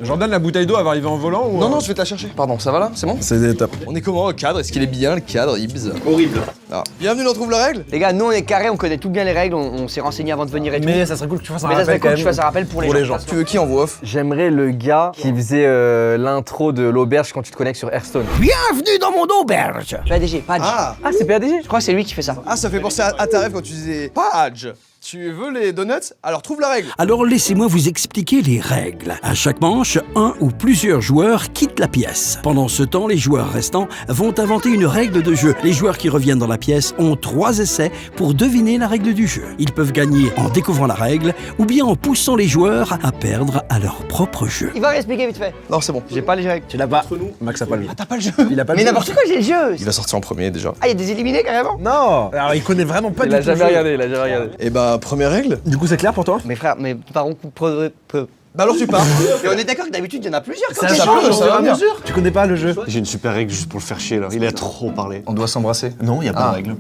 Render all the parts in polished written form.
Jordan, la bouteille d'eau, elle va arriver en volant ou... Non, je vais te la chercher. Pardon, ça va là? C'est bon? C'est top. On est comment au cadre? Est-ce qu'il est bien le cadre, Ibs? Horrible. Ah. Bienvenue dans Trouve la règle. Les gars, nous on est carré, on connaît tout bien les règles, on s'est renseigné avant de venir et tout. Mais ça serait cool que tu fasses un Mais ça serait rappel cool quand que tu même. fasses un rappel pour les gens. Tu veux qui en voix off? J'aimerais le gars qui faisait l'intro de l'auberge quand tu te connectes sur Hearthstone. Bienvenue dans mon auberge. PADG, Padge. Ah, Ah, c'est PADG? Je crois que c'est lui qui fait ça. ça fait penser à ta rêve quand tu disais Padge. Tu veux les donuts? Alors trouve la règle. Alors laissez-moi vous expliquer les règles. À chaque manche, un ou plusieurs joueurs quittent la pièce. Pendant ce temps, les joueurs restants vont inventer une règle de jeu. Les joueurs qui reviennent dans la pièce ont 3 essais pour deviner la règle du jeu. Ils peuvent gagner en découvrant la règle ou bien en poussant les joueurs à perdre à leur propre jeu. Il va réexpliquer vite fait. Non, c'est bon. J'ai pas les règles. Tu l'as pas. Max a pas le jeu. Ah, t'as pas le jeu? Il a pas le Mais jeu. n'importe quoi, j'ai le jeu. Il va sortir en premier déjà. Ah, il y a des éliminés carrément. Non. Alors il connaît vraiment pas Il du a tout le jamais jeu. regardé, il a jamais regardé. Et bah, première règle. Du coup c'est clair pour toi? Mais frère, mais par contre, Bah alors tu pars. Et on est d'accord que d'habitude il y en a plusieurs. Ça ça change peut, au ça fur et va à bien. mesure. Tu connais pas le jeu? J'ai une super règle juste pour le faire chier là. Il a trop parlé. On doit s'embrasser. Non, il y a pas de règle.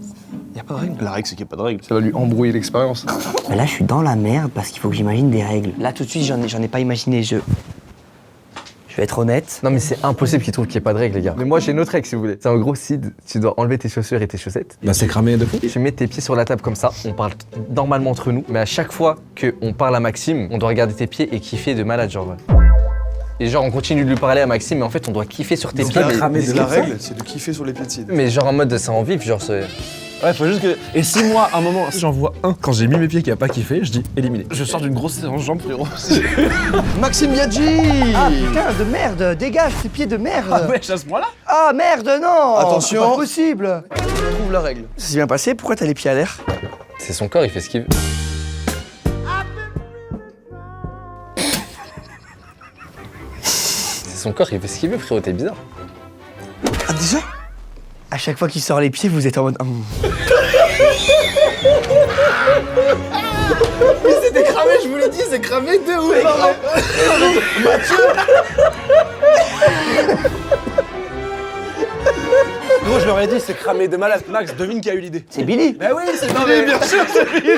Y a pas de règle. La règle c'est qu'il n'y a pas de règle. Ça va lui embrouiller l'expérience. Mais là, je suis dans la merde parce qu'il faut que j'imagine des règles. Là, tout de suite, j'en ai pas imaginé. Je vais être honnête. Non mais c'est impossible qu'il trouve qu'il n'y ait pas de règle les gars. Mais moi j'ai une autre règle si vous voulez. C'est en gros Sid, tu dois enlever tes chaussures et tes chaussettes. Bah c'est cramé de fou. Tu mets tes pieds sur la table comme ça, on parle normalement entre nous, mais à chaque fois qu'on parle à Maxime, on doit regarder tes pieds et kiffer de malade genre. Et genre on continue de lui parler à Maxime, mais en fait on doit kiffer sur tes pieds. là, cramer de La comme ça. règle, c'est de kiffer sur les pieds de Sid. Mais genre en mode c'est en vif, genre c'est... Ouais, faut juste que. Et si moi, à un moment, si j'en vois un, quand j'ai mis mes pieds qui a pas kiffé, je dis éliminé. Je sors d'une grosse séance jambes, frérot. Maxime Biaggi. Ah putain de merde, dégage tes pieds de merde. Ah ouais, à ce point-là? Ah merde, non. Attention. C'est pas possible. Trouve la règle. Ça s'est bien passé, pourquoi t'as les pieds à l'air? C'est son corps, il fait ce qu'il veut. C'est son corps, il fait ce qu'il veut frérot, t'es bizarre. Ah déjà? À chaque fois qu'il sort les pieds, vous êtes en mode. C'était cramé, je vous l'ai dit, c'est cramé de ouf. Gros, je leur ai dit, c'est cramé de malade. Max, devine qui a eu l'idée. C'est Billy. Bah oui, c'est Billy, bien sûr, c'est Billy.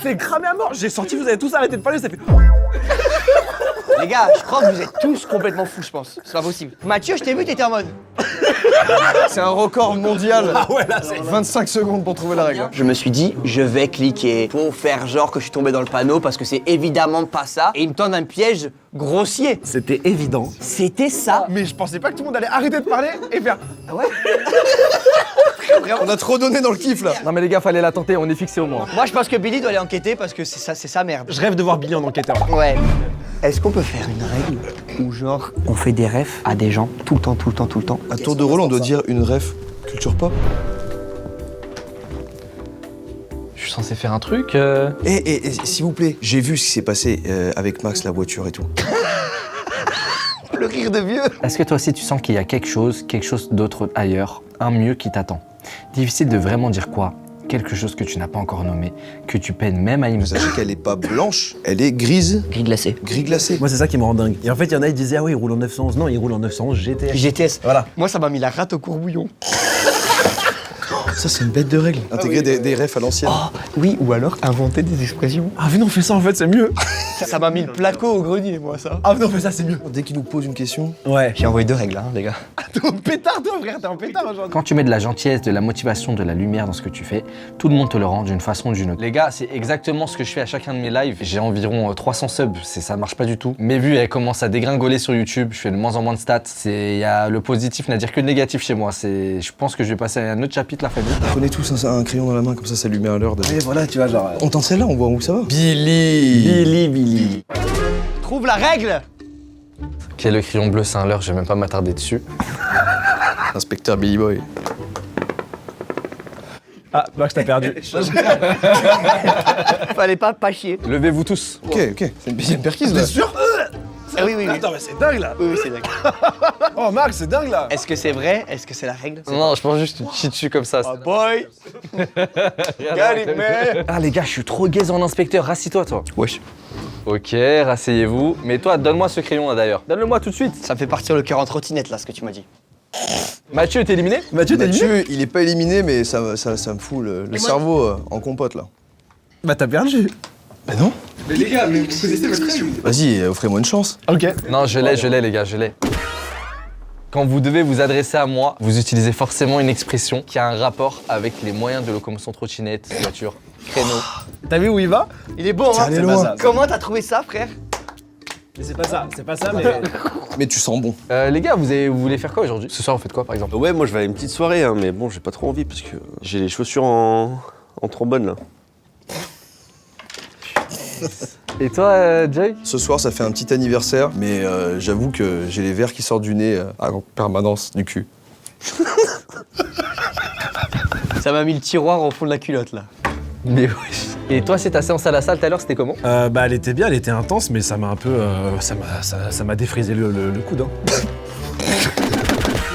C'est cramé à mort. J'ai sorti, vous avez tous arrêté de parler, ça fait. Les gars, je crois que vous êtes tous complètement fous, je pense. C'est pas possible. Mathieu, je t'ai vu, t'étais en mode. C'est un record mondial. Ah ouais, là, c'est. 25 secondes pour trouver la règle. Je me suis dit, je vais cliquer pour faire genre que je suis tombé dans le panneau parce que c'est évidemment pas ça. Et il me tend un piège grossier. C'était évident. C'était ça. Mais je pensais pas que tout le monde allait arrêter de parler et faire. Ah ouais. On a trop donné dans le kiff là. Non mais les gars, fallait la tenter, on est fixé au moins. Moi, je pense que Billy doit aller enquêter parce que c'est sa merde. Je rêve de voir Billy en enquêteur. Ouais. Est-ce qu'on peut faire une règle où genre on fait des refs à des gens tout le temps, tout le temps, tout le temps? À tour de rôle, on doit dire une ref culture pop. Je suis censé faire un truc Et s'il vous plaît, j'ai vu ce qui s'est passé avec Max, la voiture et tout. Le rire de vieux. Est-ce que toi aussi tu sens qu'il y a quelque chose d'autre ailleurs, un mieux qui t'attend? Difficile de vraiment dire quoi, quelque chose que tu n'as pas encore nommé, que tu peines même à imaginer. Sachez qu'elle est pas blanche, elle est grise, Gris glacé. gris glacé. Moi, c'est ça qui me rend dingue. Et en fait, il y en a, ils disaient, ah oui, il roule en 911. Non, il roule en 911 GTS. GTS. Voilà. Moi, ça m'a mis la rate au courbouillon. Ça, c'est une bête de règle. Intégrer des refs à l'ancienne. Oh, oui, ou alors inventer des expressions. Ah, venez, on fait ça en fait, c'est mieux. Ça m'a mis le placo au grenier, moi, ça. Ah, venez, on fait ça, c'est mieux. Dès qu'il nous pose une question, Ouais. J'ai envoyé 2 règles, hein, les gars. T'es en pétard, toi, frère, t'es en pétard aujourd'hui. Quand tu mets de la gentillesse, de la motivation, de la lumière dans ce que tu fais, tout le monde te le rend d'une façon ou d'une autre. Les gars, c'est exactement ce que je fais à chacun de mes lives. J'ai environ 300 subs, ça marche pas du tout. Mes vues, elles commencent à dégringoler sur YouTube, je fais de moins en moins de stats. Y a le positif n'a dire que le négatif chez moi. Je pense que je vais passer à un autre chapitre, la famille. prenez tous un crayon dans la main, comme ça lui met à l'heure de... Et voilà, tu vois, genre. On tente celle-là, on voit où ça va. Billy. Trouve la règle. Ok, le crayon bleu, c'est un leurre, je vais même pas m'attarder dessus. Inspecteur Billy Boy. Ah, Max, t'as perdu. Fallait pas chier. Levez-vous tous. Ok, c'est une perquise là. T'es sûr? Ah oui, oui, oui. Attends, mais c'est dingue là. Oui, c'est dingue. Oh, Max, c'est dingue là. Est-ce que c'est vrai? Est-ce que c'est la règle? Non, je pense juste que tu chies dessus comme ça. Boy. Got it, man. Ah les gars, je suis trop gaze en inspecteur, rassis-toi toi. Wesh. Ok, rasseyez-vous. Mais toi, donne-moi ce crayon là d'ailleurs. Donne-le-moi tout de suite. Ça me fait partir le cœur en trottinette, là, ce que tu m'as dit. Mathieu, t'es éliminé? Mathieu, t'es éliminé? Mathieu, il est pas éliminé, mais ça me fout le cerveau en compote là. Bah, t'as perdu. Bah non. Mais les gars, mais vous connaissez votre règle. Vas-y, offrez-moi une chance. Ok. Non, je l'ai, les gars, je l'ai. Quand vous devez vous adresser à moi, vous utilisez forcément une expression qui a un rapport avec les moyens de locomotion trottinette, voiture, créneau. T'as vu où il va? Il est bon, hein. allé loin. Comment t'as trouvé ça, frère? C'est pas ça, mais. Mais tu sens bon. Les gars, vous voulez faire quoi aujourd'hui? Ce soir, vous faites quoi, par exemple? Ouais, moi je vais à une petite soirée, hein, mais bon, j'ai pas trop envie parce que j'ai les chaussures en trombone là. Et toi, Jake? Ce soir, ça fait un petit anniversaire, mais j'avoue que j'ai les verres qui sortent du nez en permanence du cul. Ça m'a mis le tiroir au fond de la culotte, là. Mais oui. Et toi, c'est ta séance à la salle tout à l'heure, c'était comment? Bah, elle était bien, elle était intense, mais ça m'a un peu. Ça m'a défrisé le coude. Hein.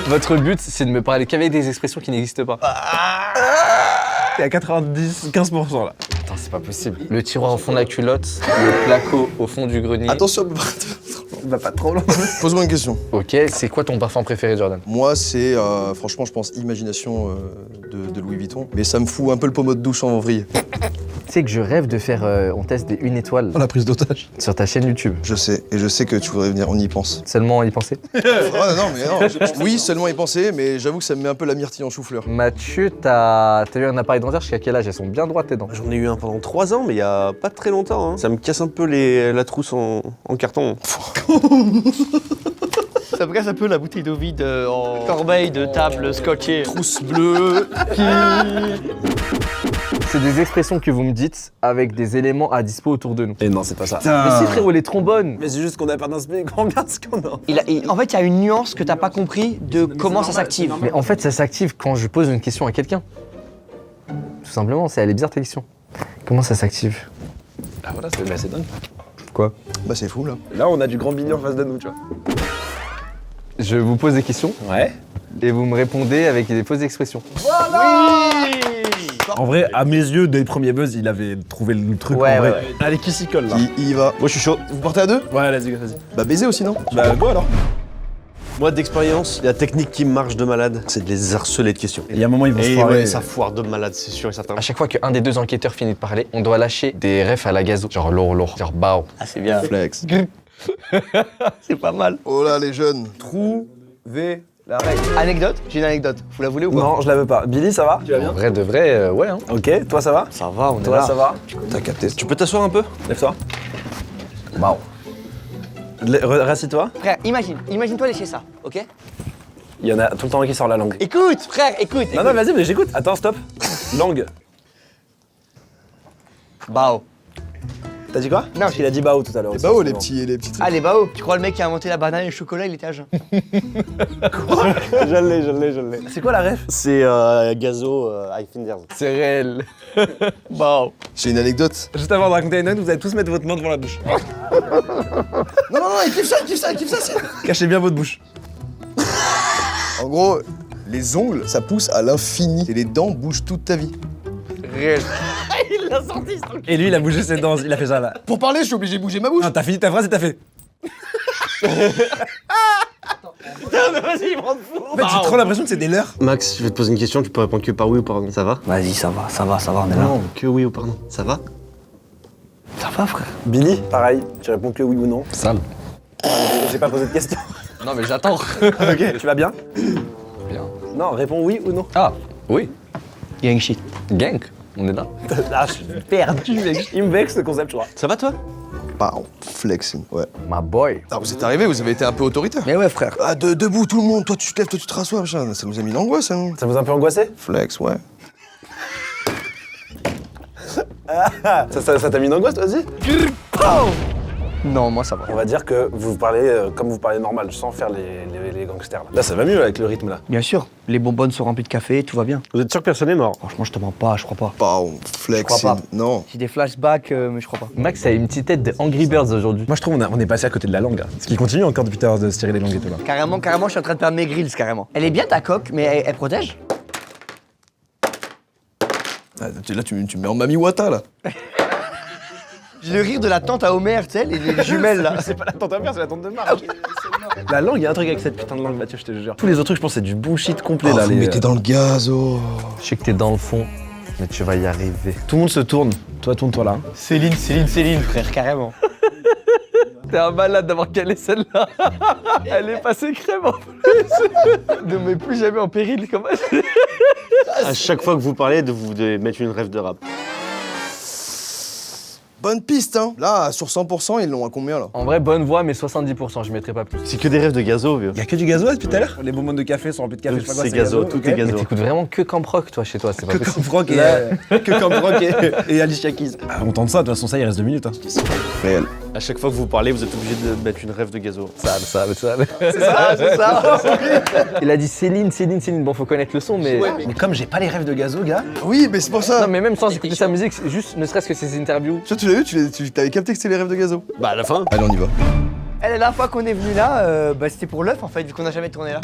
Votre but, c'est de me parler qu'avec des expressions qui n'existent pas. T'es à 15% là. Attends, c'est pas possible. Le tiroir au fond de la culotte, le placo au fond du grenier. Attention, Va pas trop loin. pose-moi une question. Ok, c'est quoi ton parfum préféré, Jordan? Moi, c'est franchement, je pense, Imagination de Louis Vuitton, mais ça me fout un peu le pommeau de douche en vrille. Tu sais que je rêve de faire, on teste des 1 étoile La prise d'otage. sur ta chaîne YouTube. Je sais, et je sais que tu voudrais venir, on y pense. Seulement y penser. Non, mais non. Oui, seulement y penser, mais j'avoue que ça me met un peu la myrtille en chou-fleur. Mathieu, t'as eu un appareil dentaire jusqu'à quel âge? Elles sont bien droites tes dents. J'en ai eu un pendant 3 ans, mais il y a pas très longtemps. Hein. Ça me casse un peu la trousse en carton. Ça me casse un peu la bouteille d'eau vide en corbeille de table scotchée. Trousse bleue. C'est des expressions que vous me dites avec des éléments à dispo autour de nous. Et non, c'est pas ça. Mais si frérot, les trombones. Mais c'est juste qu'on a pas d'inspiration, qu'on regarde ce qu'on a. En fait, il y a une nuance que t'as pas compris de comment ça s'active. Mais en fait, ça s'active quand je pose une question à quelqu'un. Tout simplement, elle est bizarre ta question. Comment ça s'active? Ah voilà, c'est dingue. Quoi? Bah c'est fou là. Là, on a du grand bignon en face de nous, tu vois. Je vous pose des questions Ouais. et vous me répondez avec des fausses expressions. En vrai, à mes yeux, dès le premier buzz, il avait trouvé le truc. Ouais, en vrai. ouais. Allez, qui s'y colle là? Il y va. Moi je suis chaud. Vous partez à deux? Ouais, vas-y. Bah baiser aussi, non? Bah, go alors. Moi d'expérience, la technique qui marche de malade, c'est de les harceler de questions. Il y a un moment, ils vont se Et foirer. ouais, ça foire de malade, c'est sûr et certain. À chaque fois qu'un des deux enquêteurs finit de parler, on doit lâcher des refs à la gazo. Genre lourd, genre bao. Ah, c'est bien. Flex. C'est pas mal. Oh là, les jeunes. Trouvez la règle. Anecdote? J'ai une anecdote. Vous la voulez ou pas? Non, je la veux pas. Billy, ça va? Tu vas En vrai de vrai, ouais. Hein. Ok, toi, ça va? Ça va, on est Toi, là. ça va? T'as capté. Tu peux t'asseoir un peu? Lève-toi. Bao. Rassis-toi. Frère, imagine-toi lécher ça, ok? Il y en a tout le temps un qui sort la langue. Écoute, frère, écoute. Non, non, vas-y, mais j'écoute. Attends, stop. Langue. Bao. T'as dit quoi? Non, Il a dit bao tout à l'heure. Bah oh, les petits trucs. Ah, les bao. Tu crois le mec qui a inventé la banane et le chocolat, il était à jeun? Je l'ai. C'est quoi la ref? C'est Gazo Highfinders. C'est réel. Bao. J'ai une anecdote. Juste avant de raconter une note, vous allez tous mettre votre main devant la bouche. Non, il kiffe ça. Cachez bien votre bouche. En gros, les ongles, ça pousse à l'infini. Et les dents bougent toute ta vie. Réel. Il l'a sorti, ce truc. Et lui, il a bougé ses dents, il a fait ça là. Pour parler, je suis obligé de bouger ma bouche. Non, t'as fini ta phrase et t'as fait. Vas-y, il me rend fou. En fait, j'ai trop l'impression que c'est des leurs. Max, je vais te poser une question, tu peux répondre que par oui ou par non. Ça va? Vas-y, ça va, on est là. Non, que oui ou par non. Ça va? Ça va, frère. Billy, pareil, tu réponds que oui ou non. Sale. J'ai pas posé de question. Non mais j'attends. Ok, tu vas bien? Bien. Non, réponds oui ou non. Ah, oui. Gang shit. Gang, on est là. Ah, je suis perdu, mec. Il me vexe ce concept, tu vois. Ça va toi? Bah, flexing, ouais. My boy. Ah, vous êtes arrivés, vous avez été un peu autoritaire. Mais ouais, frère. Ah, debout, tout le monde. Toi, tu te lèves, toi, tu te rassois, machin. Ça nous a mis l'angoisse, hein. Ça vous a un peu angoissé? Flex, ouais. Ça t'a mis une angoisse, toi aussi? Non, moi, ça va. On va dire que vous parlez comme vous parlez normal, sans faire les gangsters. Là, ça va mieux avec le rythme là. Bien sûr. Les bonbonnes sont remplies de café, tout va bien. Vous êtes sûr que personne n'est mort? Franchement, je te mens pas, je crois pas. Bah, flexing. Je crois pas. Non. J'ai des flashbacks, mais je crois pas. Max a une petite tête de Angry Birds aujourd'hui. Moi, je trouve on est passé à côté de la langue. Là. Ce qui continue encore depuis tout à l'heure de se tirer les langues et tout là. Carrément, je suis en train de perdre mes grilles, carrément. Elle est bien ta coque, mais elle protège? Ah, là, tu me mets en Mami Wata, là. J'ai le rire de la tante à Homer, tu sais, les jumelles là. C'est pas la tante de mère, c'est la tante de Marge. La langue, il y a un truc avec cette putain de langue, Mathieu, je te jure. Tous les autres trucs, je pense, c'est du bullshit complet Oh, là. vous mettez dans le gaz, oh. Je sais que t'es dans le fond, mais tu vas y arriver. Tout le monde se tourne Toi, tourne-toi là. Céline, frère, carrément. T'es un malade d'avoir calé celle-là. Elle est passée crème en plus. Ne mets plus jamais en péril comme À chaque fois que vous parlez, vous devez mettre une rêve de rap. Bonne piste, hein. Là, sur 100%, ils l'ont à combien, là? En vrai, bonne voix, mais 70%, je mettrai pas plus. C'est que des rêves de gazo, vieux. Y'a que du gazo depuis tout à l'heure? Les bonbons de café sont remplis de café, je sais pas quoi, C'est gazo, tout est gazo. T'écoutes vraiment que Camp Rock, toi, chez toi, c'est pas Que possible. Camp Rock que Camp Rock et Alicia Keys. Ah, on tente ça, de toute façon, ça, il reste 2 minutes. Hein. Réel. À chaque fois que vous parlez, vous êtes obligé de mettre une rêve de gazo. Sale. C'est ça. Il a dit Céline. Bon, faut connaître le son, mais... Mais comme j'ai pas les rêves de gazo, gars. Oui, mais c'est pour ça. Non, mais même sans écouter sa musique, c'est juste, ne serait-ce que ses interviews. Tu l'as vu, tu t'avais capté que c'était les rêves de gazo. Bah à la fin. Allez, on y va. La dernière fois qu'on est venu là, c'était pour l'œuf en fait, vu qu'on n'a jamais tourné là.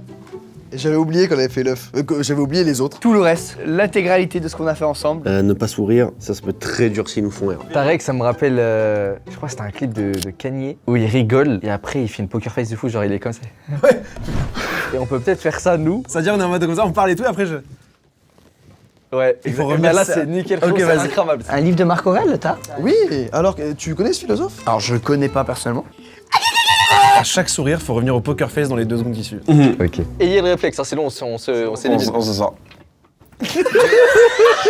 Et j'avais oublié qu'on avait fait l'œuf. J'avais oublié les autres. Tout le reste, l'intégralité de ce qu'on a fait ensemble. Ne pas sourire, ça se peut très dur s'ils nous font rire. Tarek, ça me rappelle, je crois que c'était un clip de Kanye, où il rigole, et après il fait une poker face de fou, genre il est comme ça. Ouais. Et on peut peut-être faire ça, nous. C'est-à-dire, on est en mode comme ça, on parle et tout, et après je. Ouais, Il faut exactement. remettre Là, ça. c'est nickel, Ok, c'est vas-y. incroyable. Un livre de Marc Aurèle, t'as? Oui, alors tu connais ce philosophe? Alors je le connais pas personnellement. À chaque sourire, faut revenir au poker face dans les 2 secondes qui suivent. Ok. Ayez le réflexe, hein, sinon on s'élimine. On se sort.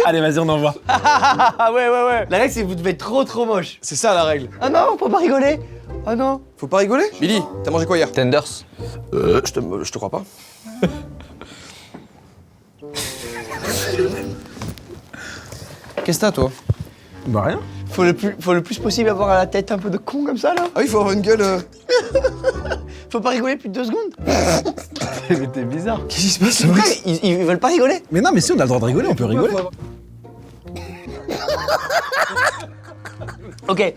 Allez, vas-y, on envoie. Ah ouais. La règle c'est que vous devez être trop moche. C'est ça la règle. Ah non, faut pas rigoler. Ah non. Faut pas rigoler? Billy, t'as mangé quoi hier? Tenders. Je te crois pas. Qu'est-ce que t'as, toi? Bah, rien. Faut le plus possible avoir la tête un peu de con comme ça là. Ah oui, faut avoir une gueule. Faut pas rigoler plus de 2 secondes. Mais t'es bizarre. Qu'est-ce qui se passe, Ouais, ils veulent pas rigoler. Mais non, mais si, on a le droit de rigoler, on peut rigoler. Ok.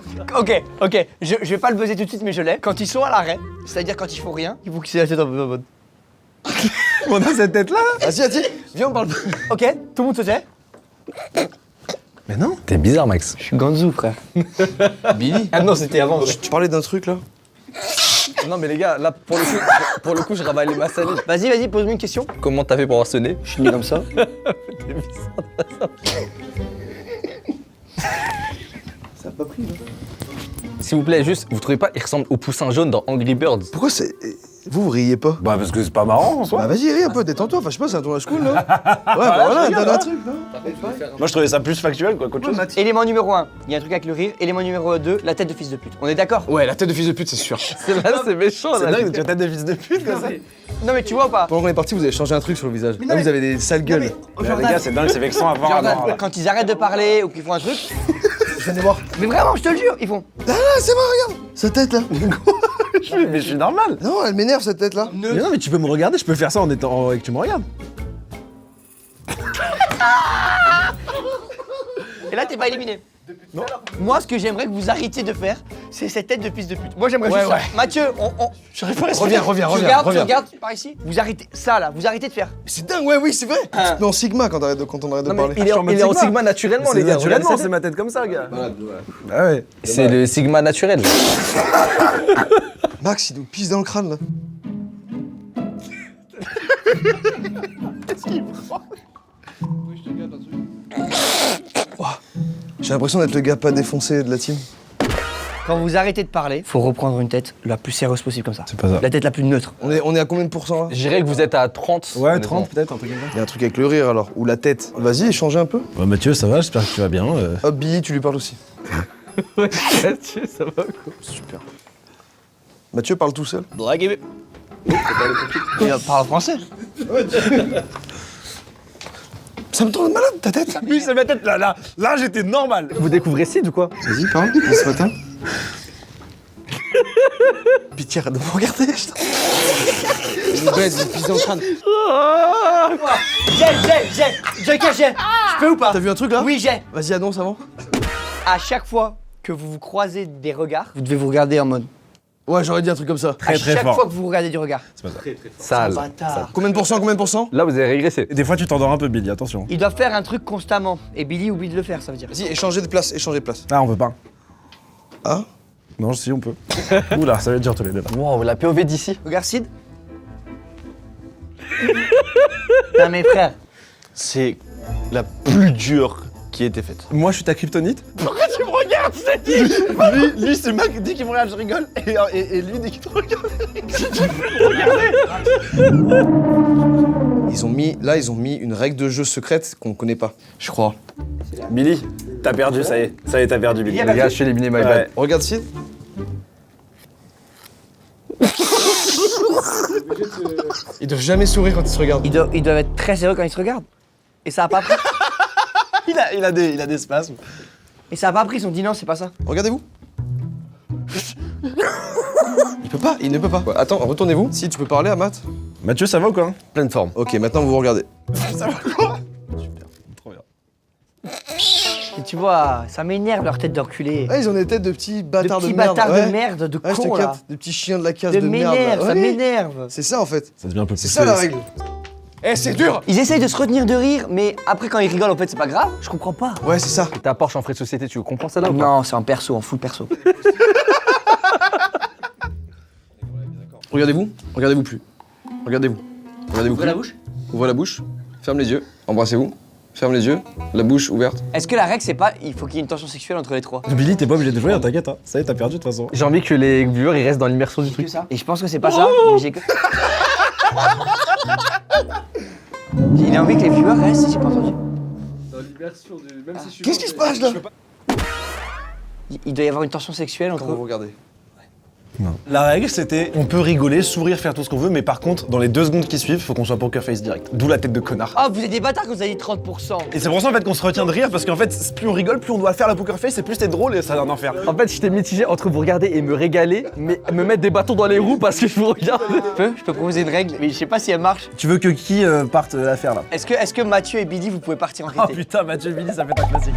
Je vais pas le buzzer tout de suite, mais je l'ai. Quand ils sont à l'arrêt, c'est-à-dire quand ils font rien, il faut qu'ils aient la tête un peu en mode. On a cette tête-là. Vas-y, viens, on parle. Ok, tout le monde se tait. Mais non. T'es bizarre, Max. Je suis Ganzou, frère. Billy. Ah non, c'était avant. Tu parlais d'un truc là? Non, mais les gars, là, pour le coup, je ravalais ma salive. Vas-y, pose-moi une question. Comment t'as fait pour avoir sonné? Je suis né comme ça. T'es bizarre. Ça a pas pris, là. S'il vous plaît, juste, vous trouvez pas, il ressemble au poussin jaune dans Angry Birds? Pourquoi c'est. Vous riez pas? Bah, parce que c'est pas marrant en soi. Bah vas-y, ris un peu, détends-toi. Enfin, je sais pas, c'est un tournage cool, là. Ouais, bah voilà, donne un truc, non? Moi, je trouvais ça plus factuel, quoi, qu'autre chose. Élément numéro 1, il y a un truc avec le rire. Élément numéro 2, la tête de fils de pute. On est d'accord? Ouais, la tête de fils de pute, c'est sûr. Là, c'est méchant, C'est là. dingue, tu as tête de fils de pute, comme ça. Non mais tu vois ou pas? Pendant qu'on est parti, vous avez changé un truc sur le visage. Là, vous avez des sales gueules. Les gars, c'est dingue, c'est vexant à voir. Jordan, à voir, là. quand ils arrêtent de parler ou qu'ils font un truc, Je viens de voir. mais vraiment, je te le jure, ils font. Ah, c'est moi, regarde. Sa tête, là. Mais je suis normal. Non, elle m'énerve, cette tête, là. Mais non, mais tu peux me regarder, je peux faire ça en étant. Et que tu me regardes. Et là, t'es pas éliminé. Non. Moi, ce que j'aimerais que vous arrêtiez de faire, c'est cette tête de fils de pute. Moi, j'aimerais juste ça. Mathieu, J'arrive pas à respirer. Reviens. tu regardes par ici. Vous arrêtez ça là, vous arrêtez de faire. C'est dingue, ouais, oui, c'est vrai. Tu te mets en sigma quand on arrête de parler. Il est en Sigma naturellement, les gars. Naturellement, Regardez c'est ça. ma tête comme ça, gars. Ah ouais. C'est le Sigma naturel. Max, il nous pisse dans le crâne, là. J'ai l'impression d'être le gars pas défoncé de la team. Quand vous arrêtez de parler, faut reprendre une tête la plus sérieuse possible comme ça. C'est pas ça. La tête la plus neutre. On est à combien de pourcents, là? Je dirais que vous êtes à 30. Ouais, honnêtement. 30 peut-être, un truc comme ça. Il y a un truc avec le rire, alors. Ou la tête. Vas-y, échangez un peu. Bah, Mathieu, ça va, j'espère que tu vas bien. Hop, Billy, tu lui parles aussi. Mathieu, ça va quoi? Super. Mathieu parle tout seul. Draguez. Il parle français. Ça me tourne malade, ta tête. Oui, c'est ma tête là, j'étais normal. Vous découvrez Sid ou quoi? Vas-y, parle, ce matin. Pitié, arrête de me regarder. Une bête, une pisse dans le crâne. J'ai. Je peux ou pas? T'as vu un truc là? Oui, j'ai. Vas-y, annonce avant. À chaque fois que vous vous croisez des regards, vous devez vous regarder en mode. Ouais, j'aurais dit un truc comme ça. À Très chaque fort. fois que vous regardez du regard. Sale. Bâtard. Combien de pourcents? Là, vous avez régressé. Et des fois, tu t'endors un peu, Billy, attention. Ils doivent faire un truc constamment. Et Billy oublie de le faire, ça veut dire. Vas-y, échangez de place. Ah, on peut pas. Ah? Non, si, on peut. Oula, ça va être dur tous les deux là. Wow, la POV d'ici. Regarde Sid. Non mais frère. C'est la plus dure qui a été faite. Moi, je suis ta kryptonite. regarde, je t'ai dit. Lui c'est Mac, dès qu'il me regarde, je rigole. Et lui, dès qu'il te regarde, Ils ont mis une règle de jeu secrète qu'on connaît pas, je crois. Billy, t'as perdu, ça y est, t'as perdu, Billy. Les gars, je suis éliminé, my bad. Regarde Sid. Ils doivent jamais sourire quand ils se regardent. Ils doivent être très sérieux quand ils se regardent. Et ça a pas pris. Il a des spasmes. Et ça a pas pris, ils ont dit non, c'est pas ça. Regardez-vous. Il ne peut pas. Ouais, attends, retournez-vous. Si tu peux parler à Matt. Mathieu, ça va ou quoi? Pleine forme. Ok, maintenant vous regardez. Ça va quoi? Super, trop bien. Et tu vois, ça m'énerve leur tête d'enculé. Ah, ils ont des têtes de petits De bâtards de, petits merde. bâtards Ouais. de merde, de Ouais, je te cons là. capte. Des petits chiens de la case De de merde. là. m'énerve, ça Ouais. m'énerve. C'est ça en fait. Ça devient un peu plus C'est ça la règle. Eh, c'est dur. Ils essayent de se retenir de rire, mais après quand ils rigolent, en fait, c'est pas grave. Je comprends pas. Ouais, c'est ça. T'as Porsche en frais de société, tu comprends ça là ou pas? Non, c'est en perso, en full perso. Regardez-vous. Regardez-vous plus. Regardez-vous. Regardez-vous plus. la bouche. Ouvrez la bouche. Ferme les yeux. Embrassez-vous. Ferme les yeux. La bouche ouverte. Est-ce que la règle, c'est pas il faut qu'il y ait une tension sexuelle entre les trois? Billy, t'es pas obligé de jouer, hein, t'inquiète, hein. Ça y est, t'as perdu de toute façon. J'ai envie que les viewers ils restent dans l'immersion du truc. Et je pense que c'est pas ça, mais j'ai que. Il a envie que les viewers restent, j'ai pas entendu. Qu'est-ce qui se passe là? Il doit y avoir une tension sexuelle entre Quand vous eux. regardez. La règle, c'était on peut rigoler, sourire, faire tout ce qu'on veut, mais par contre, dans les 2 secondes qui suivent, faut qu'on soit poker face direct. D'où la tête de connard. Ah, vous êtes des bâtards quand vous avez dit 30%. Et c'est pour ça en fait qu'on se retient de rire, parce qu'en fait, plus on rigole, plus on doit faire la poker face, et plus c'est drôle et ça va en enfer. En fait, j'étais mitigé entre vous regarder et me régaler, mais me mettre des bâtons dans les roues parce que je vous regarde. Je peux proposer une règle, mais je sais pas si elle marche. Tu veux que qui parte la faire là? Est-ce que Mathieu et Billy, vous pouvez partir en Oh réalité? putain, Mathieu et Billy, ça fait un classique.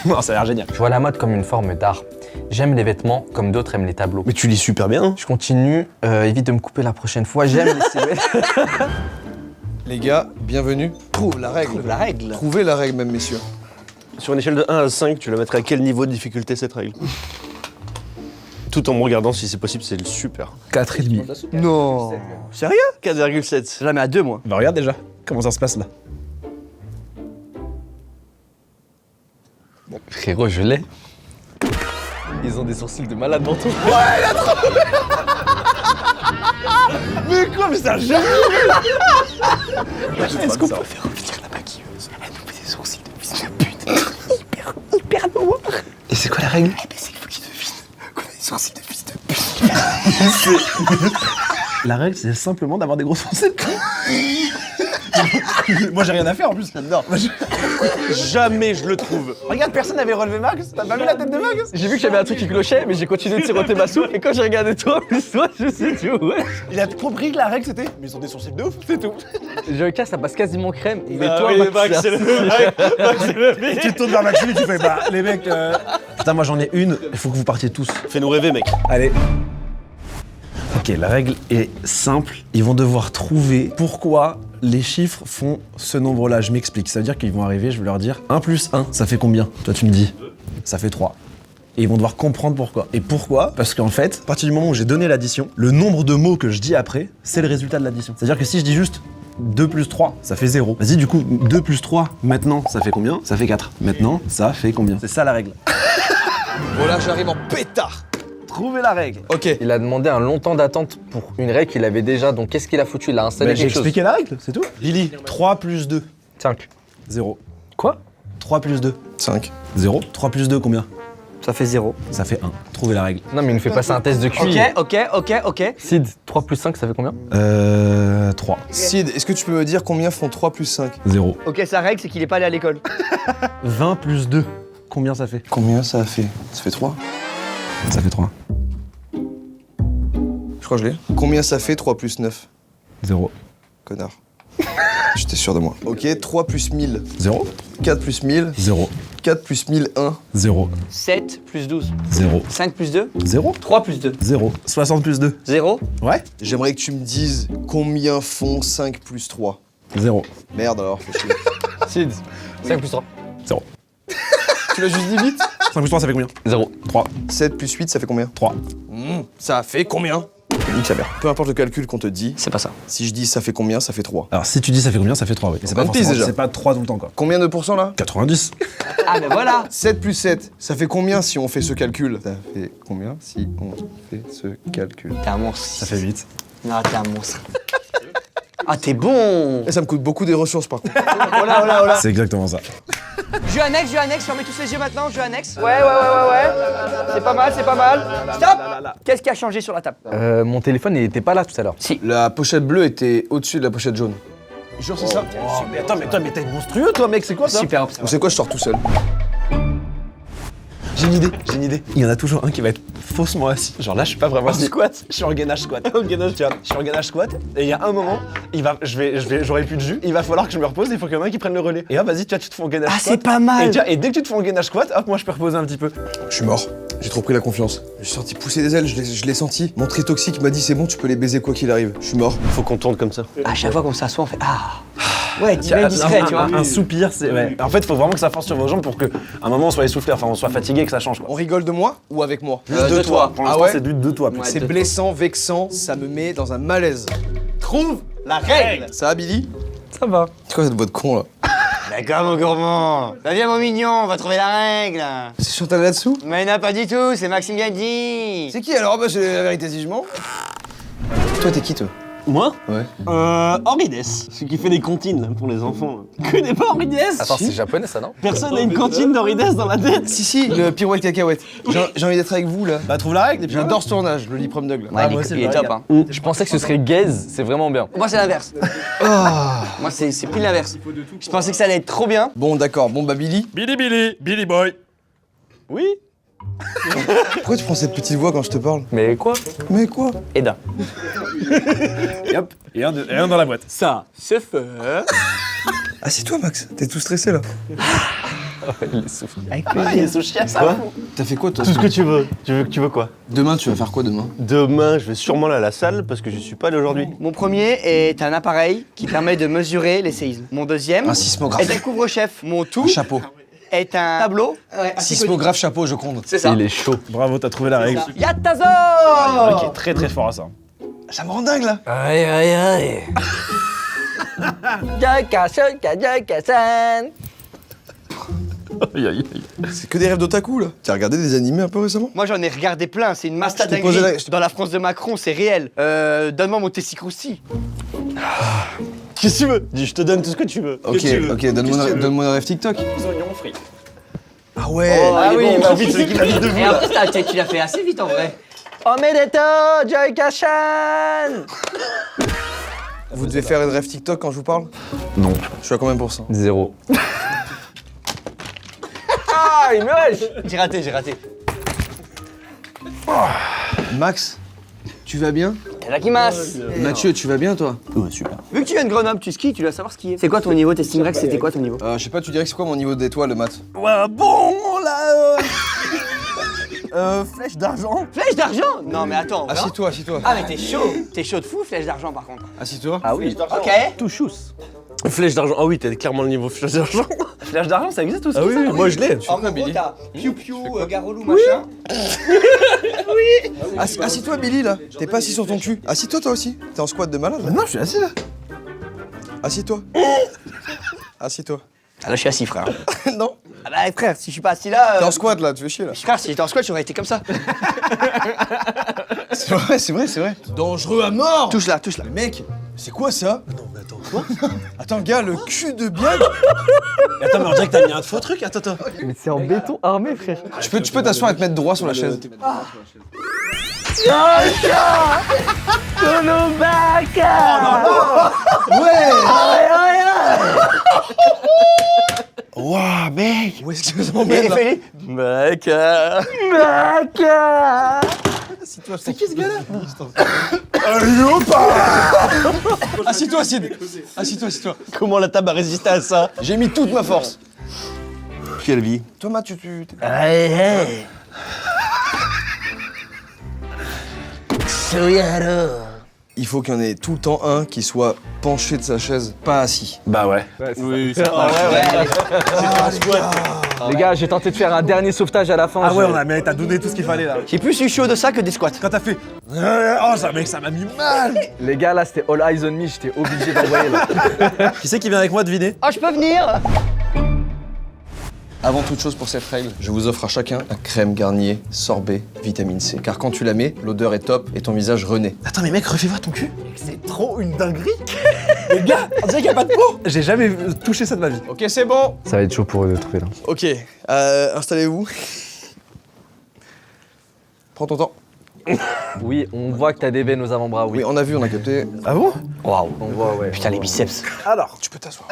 Non, ça a l'air génial. Je vois la mode comme une forme d'art. J'aime les vêtements comme d'autres aiment les tableaux. Mais tu lis super bien. Je continue, évite de me couper la prochaine fois. J'aime les silhouettes. Les gars, bienvenue. Trouve la règle. La règle. Trouvez la règle même, messieurs. Sur une échelle de 1 à 5, tu la mettrais à quel niveau de difficulté cette règle? Tout en me regardant, si c'est possible, c'est le super. 4,5. Non. Sérieux? 4,7. Je la mets à 2 moi. Bah regarde déjà, comment ça se passe là. Frérot, je l'ai. Ils ont des sourcils de malade mental. Mais quoi, mais c'est un génie. Est-ce qu'on peut faire revenir la maquilleuse? Elle nous fait des sourcils de fils de pute. hyper noir. Et c'est quoi la règle? Eh ben c'est qu'il faut qu'ils devinent qu'on a des sourcils de fils de pute. La règle, c'est simplement d'avoir des gros sourcils. Moi j'ai rien à faire en plus là-dedans. Jamais je le trouve. Regarde, personne n'avait relevé Max. T'as pas vu la tête de Max? J'ai vu que j'avais un truc qui clochait, mais j'ai continué de siroter ma soupe. Et quand j'ai regardé toi, plus toi, je sais tu ouais. Il a compris que la règle c'était. Mais ils ont des sourcils de ouf, c'est tout. Je casse, ça passe quasiment crème. Mais Ah toi, oui, Max, Max, c'est le Et tu te tournes vers Maxime et tu fais bah les mecs. Putain, moi j'en ai une. Il faut que vous partiez tous. Fais-nous rêver, mec. Allez. Ok, la règle est simple. Ils vont devoir trouver pourquoi les chiffres font ce nombre-là. Je m'explique. Ça veut dire qu'ils vont arriver, je vais leur dire 1 plus 1, ça fait combien? Toi, tu me dis. Ça fait 3. Et ils vont devoir comprendre pourquoi. Et pourquoi? Parce qu'en fait, à partir du moment où j'ai donné l'addition, le nombre de mots que je dis après, c'est le résultat de l'addition. C'est-à-dire que si je dis juste 2 plus 3, ça fait 0. Vas-y, du coup, 2 plus 3, maintenant, ça fait combien? Ça fait 4. Maintenant, ça fait combien? C'est ça la règle. Bon là, j'arrive en pétard. Trouvez la règle. Ok. Il a demandé un long temps d'attente pour une règle qu'il avait déjà. Donc qu'est-ce qu'il a foutu? Il a installé Bah, j'ai quelque chose. expliqué la règle, c'est tout. Lily, 3 plus 2, 5. 0. Quoi? 3 plus 2, 5. 0. 3 plus 2, combien? Ça fait 0. Ça fait 1. Trouvez la règle. Non, mais il nous fait passer un test de QI. Ok. Sid, 3 plus 5, ça fait combien? 3. Sid, est-ce que tu peux me dire combien font 3 plus 5? 0. Ok, sa règle, c'est qu'il est pas allé à l'école. 20 plus 2, combien ça fait? Combien ça a fait? Ça fait 3. Ça fait 3. Je crois que je l'ai. Combien ça fait 3 plus 9? 0. Connard. J'étais sûr de moi. Ok, 3 plus 1000. 0. 4 plus 1000. 0. 4 plus 1000, 1. 0. 7 plus 12. 0. 5 plus 2. 0. 3 plus 2. 0. 60 plus 2. 0. Ouais. J'aimerais que tu me dises combien font 5 plus 3. 0. Merde alors, fais chier. Sid, 5 plus 3. 0. Tu l'as juste dit vite? 5 plus 3, ça fait combien? 0. 3. 7 plus 8, ça fait combien? 3. Ça fait combien? Nique sa mère. Peu importe le calcul qu'on te dit, C'est pas ça. si je dis ça fait combien, ça fait 3. Alors si tu dis ça fait combien, ça fait 3, oui. Mais c'est pas Bonne piste, forcément- déjà. C'est pas 3 tout le temps, quoi. Combien de pourcents là 90. Ah, mais voilà. 7 plus 7, ça fait combien si on fait ce calcul? Ça fait combien si on fait ce calcul? T'es un monstre. Ça fait 8. Non, t'es un monstre. Ah, t'es bon. Et ça me coûte beaucoup des ressources par contre. Voilà. C'est exactement ça. Jeu annexe, fermez tous les yeux maintenant, jeu annexe. Ouais. C'est pas mal. Stop. Qu'est-ce qui a changé sur la table? Mon téléphone, il était pas là tout à l'heure. Si. La pochette bleue était au-dessus de la pochette jaune. Jure, c'est ça? Mais attends, mais t'es monstrueux, toi, mec, c'est quoi ça? Super Vous observation. savez quoi, je sors tout seul. J'ai une idée. Il y en a toujours un qui va être faussement assis. Genre là, je suis pas vraiment assis. Squat. Je suis en gainage squat. Je suis en gainage squat. Et il y a un moment, j'aurai plus de jus. Il va falloir que je me repose. Il faut qu'il y en ait un qui prenne le relais. Et hop, vas-y, tu te fais en gainage Ah, squat. c'est pas mal. Et dès que tu te fais en gainage squat, hop, moi je peux reposer un petit peu. Je suis mort. J'ai trop pris la confiance. Je suis sorti pousser des ailes, je l'ai senti. Mon trait toxique m'a dit c'est bon, tu peux les baiser quoi qu'il arrive. Je suis mort. Faut qu'on tourne comme ça. À chaque fois qu'on s'assoit, on fait ah. Ouais, discret, tu vois. Un soupir, c'est. Ouais. En fait, il faut vraiment que ça force sur vos jambes pour qu'à un moment on soit essoufflé, enfin on soit fatigué, que ça change quoi. On rigole de moi ou avec moi? De toi. Pour Ah l'instant, ouais c'est de toi. Ouais. C'est de blessant, vexant, ça me met dans un malaise. Trouve la règle. Ça va, Billy? Ça va. C'est quoi cette voix de con là? D'accord, mon gourmand. Bah, viens, mon mignon, on va trouver la règle. C'est Chantal là-dessous? Mais non, pas du tout, c'est Maxime Gandhi. C'est qui alors? Bah, c'est la vérité si je mens. Toi, t'es qui toi? Moi Ouais. Henri Dess, celui qui fait des comptines là, pour les enfants. Tu connais pas Henri Dess? Attends, c'est japonais ça, non? Personne n'a une cantine d'Henri Dess dans la tête. Si, le pirouette cacahuète. J'ai envie d'être avec vous là. Bah, trouve la règle. J'adore ce tournage, le Liprom Dog là. Ouais, moi aussi, il est je top, regarde. hein. Je pensais que ce serait gaze, c'est vraiment bien. Moi, c'est l'inverse. Moi, c'est pile l'inverse. Je pensais que ça allait être trop bien. Bon, d'accord. Bon, bah, Billy. Billy Boy. Oui. Pourquoi tu prends cette petite voix quand je te parle? Mais quoi? Mais quoi? Eda. Et hop, et un dans la boîte. Ça se fait. Assieds-toi, Max. T'es tout stressé là. Il souffre. Avec plaisir. T'as fait quoi toi? Tout ce que tu veux. Tu veux quoi? Demain, tu vas faire quoi demain? Demain, je vais sûrement aller à la salle parce que je suis pas allé aujourd'hui. Mon premier est un appareil qui permet de mesurer les séismes. Mon deuxième Un sismographe. est un couvre-chef. Mon tout Un chapeau. est un tableau. Sismographe, chapeau, je compte. C'est ça. Il est chaud. Bravo, t'as trouvé la règle. Yattazo. Ok, très très fort à ça. Ça me rend dingue là. Aïe. Jaka-san. C'est que des rêves d'otaku là. T'as regardé des animés un peu récemment? Moi, j'en ai regardé plein. C'est une master Je t'ai posé dinguerie. la- Dans la France de Macron, c'est réel. Donne-moi mon tessi-croussi. Qu'est-ce que tu veux? Dis, je te donne tout ce que tu veux. Ok, donne-moi un rêve TikTok. Ah ouais. Ah oui, bon, bah, vite, celui qui va vite debout, Et en plus, tu l'as fait assez vite en vrai. Omedeto, Joy-Ka-chan. Vous devez faire une rêve TikTok quand je vous parle? Non. Je suis à combien %? 0. Ah, il me lâche. J'ai raté. Max, tu vas bien? Yakimasu. Mathieu, tu vas bien toi? Ouais, super. Vu que tu viens de Grenoble, tu skis, tu dois savoir skier. C'est quoi ton niveau? Tes Stingrex, c'était quoi ton niveau? Je sais pas, tu dirais que c'est quoi mon niveau d'étoile de maths? Ouais, bon, là. Flèche d'argent. Flèche d'argent? Non mais attends. vraiment Assieds-toi, assieds-toi. Ah mais t'es chaud de fou, flèche d'argent par contre. Assis-toi. Ah oui. Ok. Tout chousse. Flèche d'argent. Ah oui, t'as clairement le niveau flèche d'argent. Flèche d'argent, ça existe aussi. Ah oui, moi je l'ai. En gros, t'as piou-piou, garolou, machin. Assis-toi, Billy là. T'es pas assis sur ton cul. Assis-toi toi aussi. T'es en squat de malade là. Non, je suis assis là. Assis-toi. Assis-toi. Ah là, je suis assis, frère. Non. Ah bah frère, si je suis pas assis là... T'es en squat là, tu fais chier là. Frère, si j'étais en squat, j'aurais été comme ça. C'est vrai. Dangereux à mort. Touche là. Mais mec, c'est quoi ça? Non mais attends, quoi? Attends gars, le cul de Biag. Attends, mais on dirait que t'as mis un faux truc. Attends. Mais c'est en béton armé, frère. Tu peux t'asseoir et te mettre droit sur la chaise. Waouh, mec. Où est-ce que ça m'emmène là? Fais-les. Mec. C'est qui ce gars-là? Assis-toi, Sid. Assis-toi. Comment la table a résisté à ça? J'ai mis toute ma force. Quelle vie. Toi, Matt, t'es- il faut qu'il y en ait tout le temps un qui soit penché de sa chaise, pas assis. Bah ouais. Oui, Les gars, j'ai tenté de faire un dernier sauvetage à la fin. Ah ouais, mais t'as donné tout ce qu'il fallait là. J'ai plus eu chaud de ça que des squats. Quand t'as fait. Oh, ça, mec, ça m'a mis mal. Les gars, là, c'était all eyes on me, j'étais obligé d'envoyer là. Qui c'est qui vient avec moi deviner? Oh, je peux venir? Avant toute chose pour cette règle, je vous offre à chacun un crème Garnier sorbet vitamine C. Car quand tu la mets, l'odeur est top et ton visage renaît. Attends, mais mec, refais voir ton cul. C'est trop une dinguerie. Les gars, on dirait qu'il y a pas de peau. J'ai jamais touché ça de ma vie. Ok, c'est bon. Ça va être chaud pour eux de trouver là. Ok, installez-vous. Prends ton temps. Oui, on voit que t'as des veines aux avant-bras, oui. Oui, on a vu, on a capté. Ah bon? Waouh, on voit, ouais. Putain, les biceps. Alors, Tu peux t'asseoir.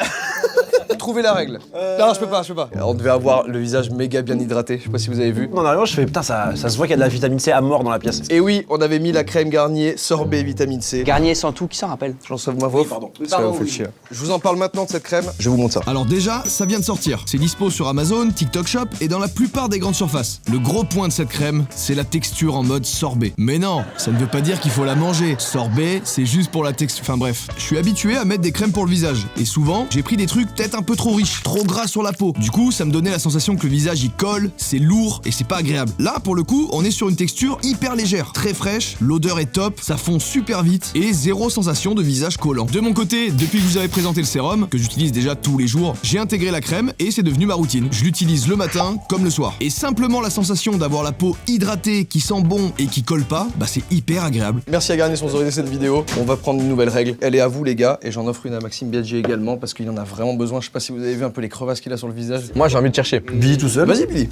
Trouvez la règle. Non, je peux pas. On devait avoir le visage méga bien hydraté, je sais pas si vous avez vu. en arrivant, je fais putain, ça se voit qu'il y a de la vitamine C à mort dans la pièce. Et oui, on avait mis la crème Garnier sorbet vitamine C. Garnier sans tout, qui s'en rappelle? J'en sauve ma voix. Pardon. Parce que vous faites chier. Je vous en parle maintenant de cette crème, je vous montre ça. Alors déjà, ça vient de sortir. C'est dispo sur Amazon, TikTok Shop et dans la plupart des grandes surfaces. Le gros point de cette crème, c'est la texture en mode sorbet. Mais non, ça ne veut pas dire qu'il faut la manger. Sorbet, c'est juste pour la texture. Enfin bref, je suis habitué à mettre des crèmes pour le visage. Et souvent, j'ai pris des trucs peut-être un peu trop riches, trop gras sur la peau. Du coup, ça me donnait la sensation que le visage y colle, c'est lourd et c'est pas agréable. Là, pour le coup, on est sur une texture hyper légère, très fraîche, l'odeur est top, ça fond super vite et zéro sensation de visage collant. De mon côté, depuis que vous avez présenté le sérum, que j'utilise déjà tous les jours, j'ai intégré la crème et c'est devenu ma routine. Je l'utilise le matin comme le soir. Et simplement la sensation d'avoir la peau hydratée, qui sent bon et qui colle pas, bah c'est hyper agréable. Merci à Garnier sponsorisé cette vidéo. On va prendre une nouvelle règle. Elle est à vous les gars et j'en offre une à Maxime Biaggi également parce qu'il en a vraiment besoin. Je sais pas si vous avez vu un peu les crevasses qu'il a sur le visage. Moi, j'ai envie de chercher. Billy tout seul. Vas-y Billy.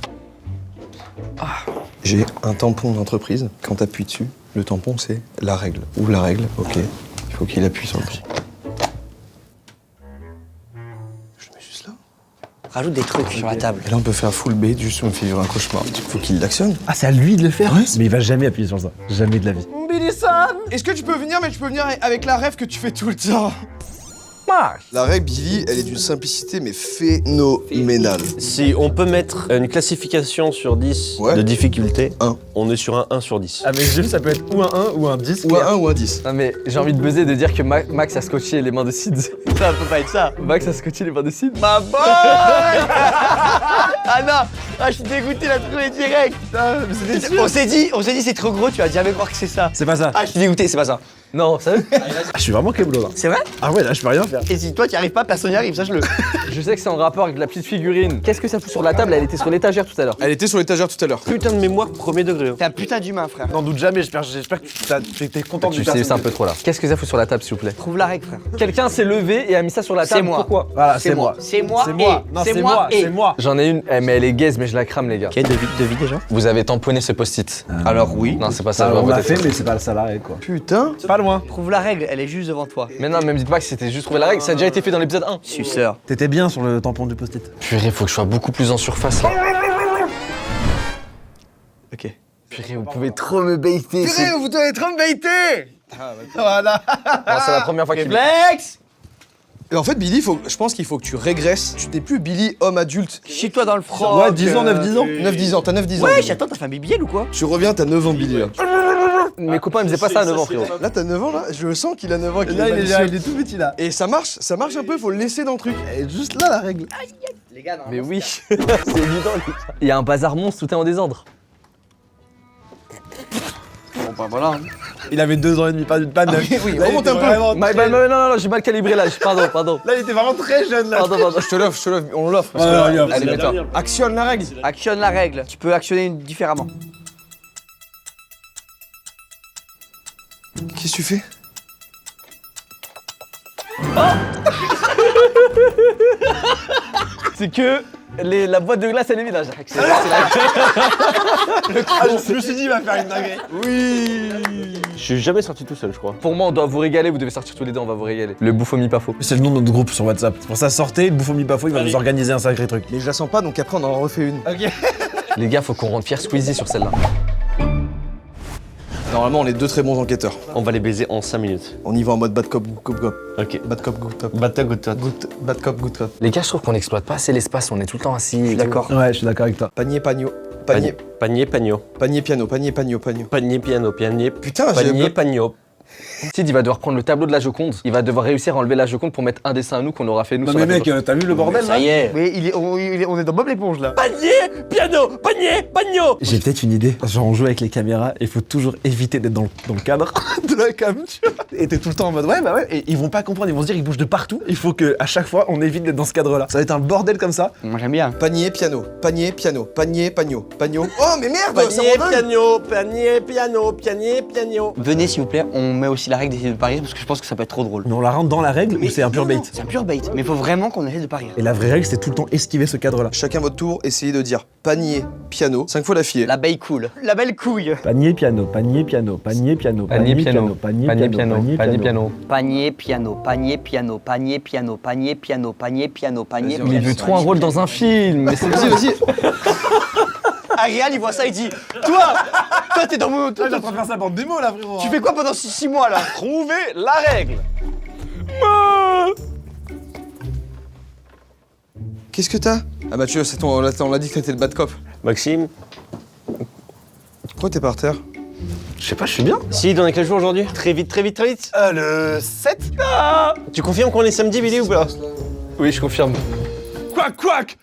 J'ai un tampon d'entreprise. Quand t'appuies dessus, le tampon c'est la règle. Ou la règle, ok. Il faut qu'il appuie sur le bouton. Je le mets juste là. Rajoute des trucs sur la table. Et là on peut faire full bait, juste on me fait vivre un cauchemar. Il faut qu'il l'actionne. Ah, c'est à lui de le faire? Mais il va jamais appuyer sur ça. Jamais de la vie. Est-ce que tu peux venir, mais tu peux venir avec la rêve que tu fais tout le temps. La règle Billy, elle est d'une simplicité mais phénoménale. Si on peut mettre une classification sur 10 Ouais. de difficulté, 1. on est sur un 1 sur 10. Avec Jules, ça peut être ou un 1 ou un 10. Ou un 1 ou un 10. Non mais j'ai envie de buzzer de dire que Max a scotché les mains de Sid. Ça peut pas être ça. Max a scotché les mains de Sid. Ma boy. Ah non. Ah, je suis dégoûté, il a trouvé direct. On s'est dit c'est trop gros, tu vas jamais croire que c'est ça. C'est pas ça. Ah, je suis dégoûté, c'est pas ça. Non, ça Ah, je suis vraiment keblo là. C'est vrai? Ah ouais, là, je peux rien faire. Et si toi, tu arrives pas, personne n'y arrive, sache-le. Je sais que c'est en rapport avec la petite figurine. Qu'est-ce que ça fout sur la table? Elle était sur l'étagère tout à l'heure. Elle était sur l'étagère tout à l'heure. Putain de mémoire premier degré. T'es un putain d'humain, frère. N'en doute jamais, j'espère que t'es content Tu du sais, c'est un peu trop là. Qu'est-ce que ça fout sur la table, s'il vous plaît? Trouve la règle, frère. Quelqu'un s'est levé et a mis ça sur la C'est table. moi. Pourquoi? Voilà, c'est moi. C'est moi. C'est moi. et. Non, C'est c'est moi. moi. et. C'est moi. J'en ai une, mais elle est gaze, mais je la crame, les gars. Ok, devis déjà. Vous avez tamponné ce post-it. Alors oui. Non, c'est pas ça, Ça, je vais on l'a voter. fait, mais c'est pas le salarié quoi. Putain. C'est pas loin. Trouve la règle, elle est juste devant toi. Mais non, mais me dites pas que c'était juste trouver la règle, ça a déjà été fait dans l'épisode 1. Suceur. T'étais bien sur le tampon du post-it. Purée, faut que je sois beaucoup plus en surface là. Ok. Purée, vous pouvez trop me baiter. Purée, vous devez trop me baiter. Voilà. C'est la première fois qu'il Flex. Et en fait, Billy, je pense qu'il faut que tu régresses. Tu n'es plus Billy homme adulte. Chie-toi dans le front. Ouais, 10 ans, 9-10 ans. 9-10 ans, t'as 9-10 ans. Ouais, attends, t'as fait un BBL ou quoi? Tu reviens, t'as 9 ans, Billy. Là, Mes copains ils me faisaient pas ça à 9 ans, frérot. là t'as 9 ans, là. Je sens qu'il a 9 ans. qu'il Là, est il malicieux. est tout petit là. Et ça marche un peu, faut le laisser dans le truc. Et juste là, la règle. Les gars, non. Mais oui, c'est évident, les gars. Il y a un bazar monstre, tout est en désordre. Bon, bah voilà. Il avait 2 ans et demi, pas 9. oui, Là, il remonte était un peu. vraiment Non, très- non, j'ai mal calibré là, pardon. Là, il était vraiment très jeune là. Pardon. Je te l'offre, on l'offre. parce Ouais, que là, ouais, ouais, allez, c'est mets-toi. Actionne la règle. Actionne la règle. Tu peux actionner différemment. Qu'est-ce que tu fais? C'est que la boîte de glace elle est vide là, j'ai accéléré. Ah, je me suis dit, il va faire une dinguerie. Je suis jamais sorti tout seul, je crois. Pour moi, on doit vous régaler, vous devez sortir tous les deux, on va vous régaler. Le bouffomi pas faux. C'est le nom de notre groupe sur WhatsApp. C'est pour ça, sortez, le bouffon mi pas faux, il va vous organiser un sacré truc. Mais je la sens pas, donc après on en refait une. Les gars, faut qu'on rende fier Squeezie sur celle-là. Normalement, on est deux très bons enquêteurs. On va les baiser en 5 minutes. On y va en mode bad cop, good cop. Ok. Bad cop, good cop. Bata goutte. Bad cop, good cop. Les gars, je trouve qu'on exploite pas assez l'espace, on est tout le temps assis. Je suis d'accord. Ouais, je suis d'accord avec toi. Panier, pagno. Panier, Panier, pagno. panier, piano, panier, pagno, pagno. Panier, piano, panier. Putain, Panier, j'ai... pagno. Sid, il va devoir prendre le tableau de la Joconde. Il va devoir réussir à enlever la Joconde pour mettre un dessin à nous qu'on aura fait nous Non sur mais la mec, photo. t'as vu le bordel là Ça y est. Mais on est dans Bob l'éponge là. Panier, piano, panier, pagno. J'ai peut-être une idée. Genre on joue avec les caméras et il faut toujours éviter d'être dans le cadre de la cam, tu vois. Et t'es tout le temps en mode ouais bah ouais. Et ils vont pas comprendre, ils vont se dire ils bougent de partout. Il faut que à chaque fois on évite d'être dans ce cadre là. Ça va être un bordel comme ça. Moi j'aime bien. Panier, piano, panier, piano, panier, pagno, pagno. Oh mais merde, ça Panier, m'en donne. piano, panier, piano, panier, piano. Venez s'il vous plaît, on met aussi la règle d'essayer de parier parce que je pense que ça peut être trop drôle. Mais on la rentre dans la règle ou c'est un pure bait. C'est un pur bait, mais il faut vraiment qu'on essaie de parier. Et la vraie règle c'est tout le temps esquiver ce cadre là. Chacun votre tour, essayez de dire panier, piano, 5 fois d'affilée. La baille cool. La belle couille. Panier piano, panier piano, panier piano, Panier piano, panier panier piano, piano, panier piano. Panier, piano, panier, piano, panier, piano, panier, piano, panier, piano, panier. Mais il veut trop un rôle dans un film. Mais c'est Vas-y. Ariane, il voit ça, il dit toi t'es dans mon. T'es en train de faire ça bande démo là frérot. Tu fais quoi pendant 6 mois là? Trouvez la règle. Qu'est-ce que t'as? Ah Mathieu, c'est ton, on l'a dit que t'étais le bad cop. Maxime, Pourquoi t'es par terre? Je sais pas, je suis bien. si, on est quel jour aujourd'hui? Très vite, très vite, très vite. Le 7. Tu confirmes qu'on est samedi, Billy, ou pas? Oui, je confirme. Quack.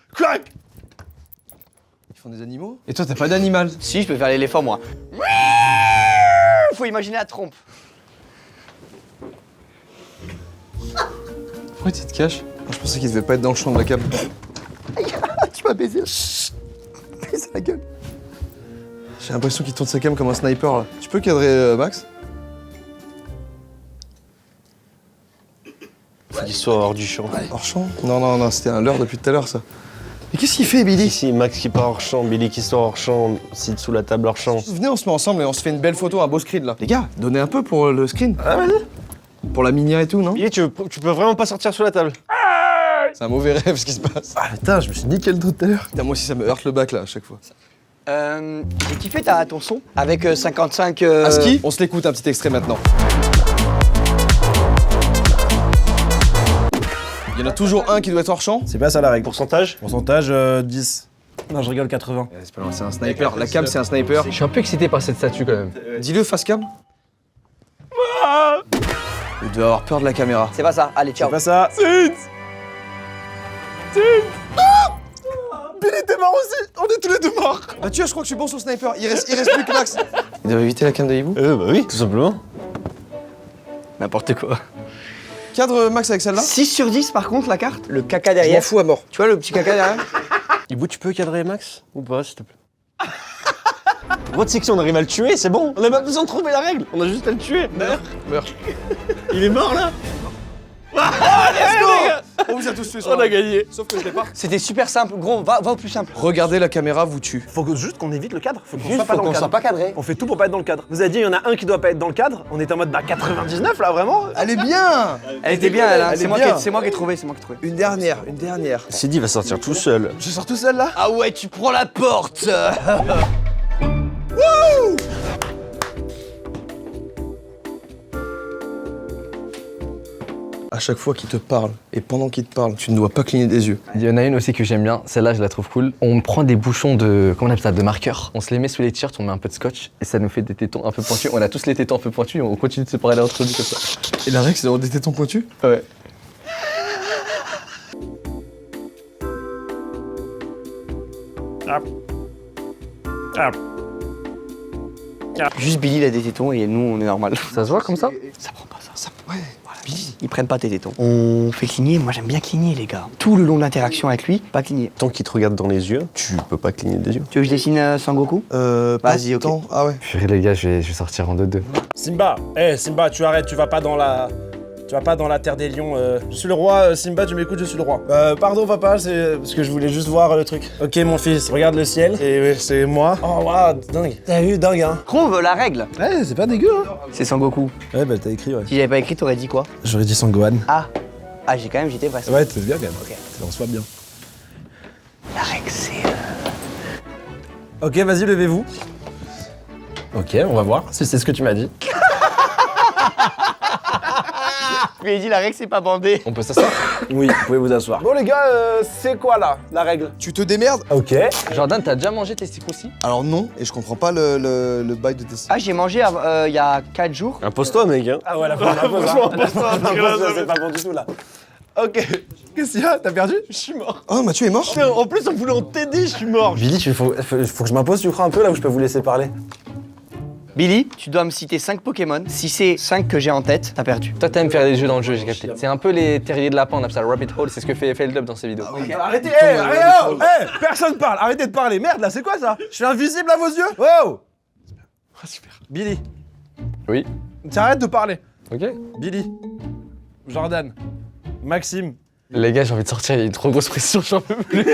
Ils font des animaux? Et toi t'as pas d'animal? Si, je peux faire l'éléphant moi. Faut imaginer la trompe. Pourquoi tu te caches? Je pensais qu'il devait pas être dans le champ de la cam. Tu m'as baisé. Baise la gueule. J'ai l'impression qu'il tourne sa cam comme un sniper là. Tu peux cadrer Max? Faut qu'il soit hors du champ. Hors champ? Non, c'était un leurre depuis tout à l'heure ça. Mais qu'est-ce qu'il fait Billy? Ici, Max qui part hors champ, Billy qui sort hors champ, Sid sous la table hors champ. Venez, on se met ensemble et on se fait une belle photo, un beau screen là. Les gars, donnez un peu pour le screen. Ah vas-y. Pour la minia et tout, non? Billy, tu peux vraiment pas sortir sous la table. C'est un mauvais rêve ce qui se passe. Ah putain, je me suis niqué le dos tout à l'heure. Putain, moi aussi ça me heurte le bac là à chaque fois. J'ai kiffé ton son avec 55. Aski, on se l'écoute un petit extrait maintenant. Il y en a toujours un qui doit être hors champ. C'est pas ça la règle. Pourcentage? Pourcentage 10. Non, je rigole 80. C'est pas loin, c'est un sniper. La cam c'est un sniper. Je suis un peu excité par cette statue quand même. Dis-le face cam. Il doit avoir peur de la caméra. C'est pas ça, allez, ciao. C'est pas ça. Billy, t'es mort aussi. On est tous les deux morts. Mathieu, je crois que je suis bon sur sniper. Il reste plus que Max. Il doit éviter la cam de hibou. Bah oui, tout simplement. N'importe quoi. Cadre Max avec celle-là. 6 sur 10 par contre, la carte. Le caca Je m'en derrière. fous à mort. Tu vois le petit caca derrière? Hibou, tu peux cadrer Max? Ou pas, s'il te plaît? Moi, tu sais que si on arrive à le tuer, c'est bon. On a pas besoin de trouver la règle. On a juste à le tuer. Meurs. Il est mort, là. On vous a tous tués. On a gagné. Sauf que je l'ai pas. C'était super simple, gros, va au plus simple. Regardez la caméra vous tue. Faut juste qu'on évite le cadre. Faut qu'on Juste, soit pas faut dans qu'on le soit cadre. pas cadré. On fait tout pour pas être dans le cadre. Vous avez dit, il y en a un qui doit pas être dans le cadre. On est en mode 99 là, vraiment. Elle est bien. Elle était bien, elle, hein. Elle est C'est moi, bien. c'est moi qui ai trouvé, c'est moi qui ai trouvé. Une dernière. Sidi va sortir tout seul. Je sors tout seul là. Ah ouais, tu prends la porte. À chaque fois qu'il te parle, et pendant qu'il te parle, tu ne dois pas cligner des yeux. Il y en a une aussi que j'aime bien, celle-là je la trouve cool. On prend des bouchons de, comment on appelle ça, de marqueur. On se les met sous les t-shirts, on met un peu de scotch et ça nous fait des tétons un peu pointus. On a tous les tétons un peu pointus et on continue de se parler entre nous comme ça. Et la règle, c'est d'avoir des tétons pointus. Ouais. Juste Billy, il a des tétons et nous, on est normal. Ça se voit comme ça? Ça prend pas ça. Ouais, voilà. Billy, ils prennent pas tes tétons. On fait cligner, moi j'aime bien cligner les gars. Tout le long de l'interaction avec lui, pas cligner. Tant qu'il te regarde dans les yeux, tu peux pas cligner des yeux. Tu veux que je dessine Sangoku? Vas-y, ok. Attends, ah ouais. Purée les gars, je vais sortir en 2-2. Simba, Simba, tu arrêtes, tu vas pas dans la terre des lions. Je suis le roi, Simba, tu m'écoutes, je suis le roi. Pardon papa, c'est parce que je voulais juste voir le truc. Ok mon fils, regarde le ciel, et c'est moi. Oh waouh, dingue. T'as vu, dingue hein. Trouve la règle. Ouais, c'est pas dégueu hein. C'est Sangoku. Ouais, bah t'as écrit, ouais. Si j'avais pas écrit, t'aurais dit quoi? J'aurais dit Sangohan. Ah, j'étais presque. Ouais, c'est bien quand même. Ok. On se voit bien. La règle, c'est. Ok, vas-y, levez-vous. Ok, on va voir si c'est ce que tu m'as dit. Mais il dit la règle c'est pas bandé. On peut s'asseoir? Oui, vous pouvez vous asseoir. Bon les gars, c'est quoi là, la règle? Tu te démerdes? Ok. Jordan, t'as déjà mangé tes sticks aussi? Alors non, et je comprends pas le bail de tes... Ah j'ai mangé il y a 4 jours. Impose-toi, mec. Hein. Ah ouais, la pause, c'est pas bon du tout là. Ok, qu'est-ce qu'il y a? T'as perdu? Je suis mort. Oh, Mathieu est mort? En plus, on voulait en t'aider, je suis mort. Billy, il faut que je m'impose, tu crois, un peu là où je peux vous laisser parler. Billy, tu dois me citer 5 Pokémon. Si c'est 5 que j'ai en tête, t'as perdu. Toi, t'aimes faire des jeux dans le jeu, j'ai capté. C'est un peu les terriers de lapin, on appelle ça Rabbit Hole, c'est ce que fait FL dans ses vidéos. Arrêtez, personne parle, arrêtez de parler. Merde là, c'est quoi ça? Je suis invisible à vos yeux? Wow. Ah, super. Billy, Oui. t'arrêtes de parler. Ok. Billy, Jordan, Maxime. Les gars, j'ai envie de sortir, il y a une trop grosse pression, j'en peux plus.